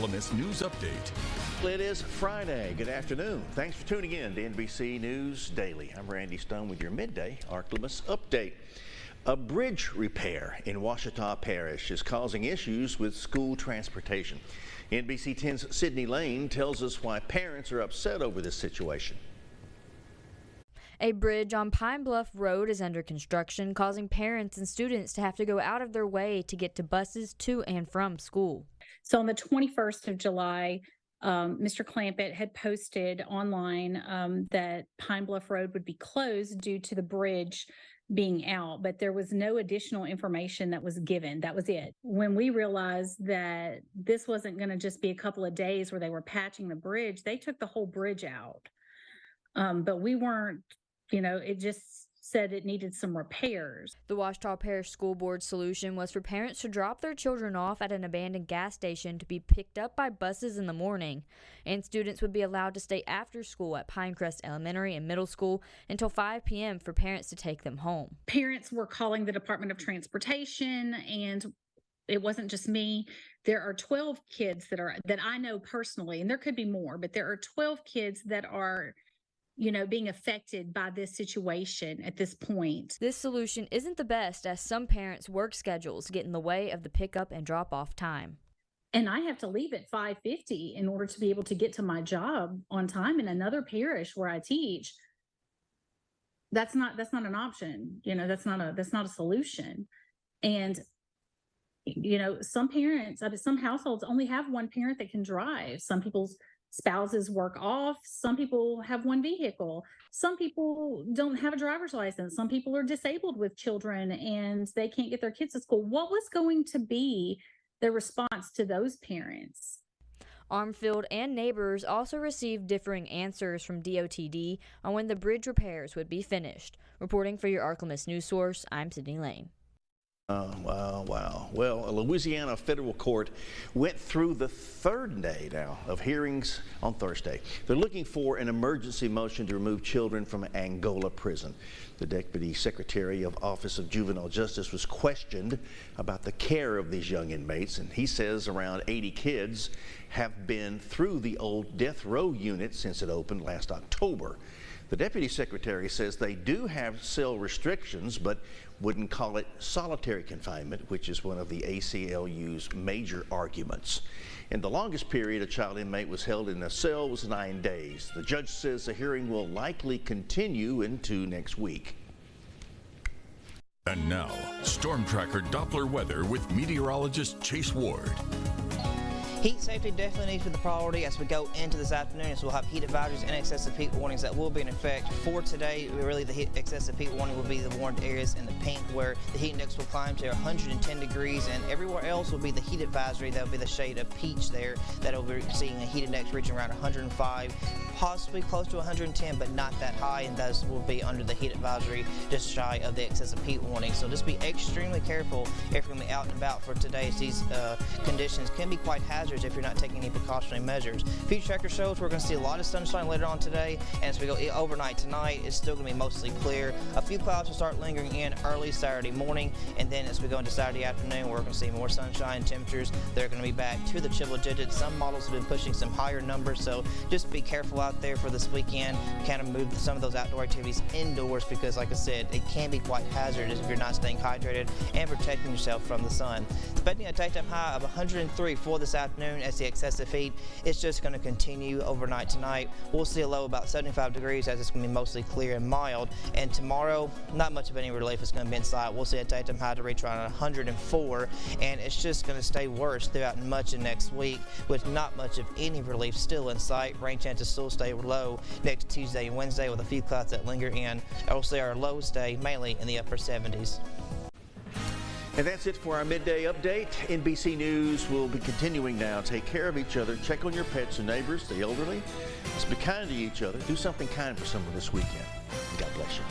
Ark-La-Miss News Update. It is Friday. Good afternoon. Thanks for tuning in to NBC News Daily. I'm Randy Stone with your Midday Ark-La-Miss Update. A bridge repair in Ouachita Parish is causing issues with school transportation. NBC 10's Sydney Lane tells us why parents are upset over this situation. A bridge on Pine Bluff Road is under construction, causing parents and students to have to go out of their way to get to buses to and from school. So on the 21st of July, Mr. Clampett had posted online that Pine Bluff Road would be closed due to the bridge being out, but there was no additional information that was given. That was it. When we realized that this wasn't going to just be a couple of days where they were patching the bridge, they took the whole bridge out. But we weren't, it just said it needed some repairs. The Ouachita Parish School Board solution was for parents to drop their children off at an abandoned gas station to be picked up by buses in the morning, and students would be allowed to stay after school at Pinecrest Elementary and Middle School until 5 p.m. for parents to take them home. Parents were calling the Department of Transportation, and it wasn't just me. There are 12 kids that I know personally, and there could be more, but there are 12 kids that are being affected by this situation at this point. This solution isn't the best, as some parents' work schedules get in the way of the pickup and drop-off time. And I have to leave at 5:50 in order to be able to get to my job on time in another parish where I teach. That's not an option. That's not a solution. And some parents, some households only have one parent that can drive. Some people's spouses work off. Some people have one vehicle. Some people don't have a driver's license. Some people are disabled with children and they can't get their kids to school. What was going to be the response to those parents? Armfield and neighbors also received differing answers from DOTD on when the bridge repairs would be finished. Reporting for your Ark-La-Miss news source, I'm Sydney Lane. Wow. Well, a Louisiana federal court went through the third day now of hearings on Thursday. They're looking for an emergency motion to remove children from Angola prison. The Deputy Secretary of Office of Juvenile Justice was questioned about the care of these young inmates, and he says around 80 kids have been through the old death row unit since it opened last October. The Deputy Secretary says they do have cell restrictions, but wouldn't call it solitary confinement, which is one of the ACLU's major arguments. And the longest period a child inmate was held in a cell was 9 days. The judge says the hearing will likely continue into next week. And now, Storm Tracker Doppler weather with meteorologist Chase Ward. Heat safety definitely needs to be the priority as we go into this afternoon. So we'll have heat advisories and excessive heat warnings that will be in effect for today. Really, the excessive heat warning will be the warned areas in the pink, where the heat index will climb to 110 degrees, and everywhere else will be the heat advisory. That will be the shade of peach there. That'll be seeing a heat index reaching around 105, possibly close to 110, but not that high, and those will be under the heat advisory, just shy of the excessive heat warning. So just be extremely careful if you're going to be out and about for today, as these conditions can be quite hazardous if you're not taking any precautionary measures. Future tracker shows we're going to see a lot of sunshine later on today, and as we go overnight tonight, it's still going to be mostly clear. A few clouds will start lingering in early Saturday morning, and then as we go into Saturday afternoon, we're going to see more sunshine. Temperatures, they're going to be back to the triple digits. Some models have been pushing some higher numbers, so just be careful out there for this weekend. Kind of move some of those outdoor activities indoors, because like I said, it can be quite hazardous if you're not staying hydrated and protecting yourself from the sun. Expecting a daytime high of 103 for this afternoon. As the excessive heat, it's just going to continue overnight tonight. We'll see a low about 75 degrees as it's going to be mostly clear and mild. And tomorrow, not much of any relief is going to be in sight. We'll see a daytime high to reach around 104, and it's just going to stay worse throughout much of next week, with not much of any relief still in sight. Rain chances still stay low next Tuesday and Wednesday, with a few clouds that linger in. We'll see our lows stay mainly in the upper 70s. And that's it for our midday update. NBC News will be continuing now. Take care of each other. Check on your pets and neighbors, the elderly. Let's be kind to each other. Do something kind for someone this weekend. God bless you.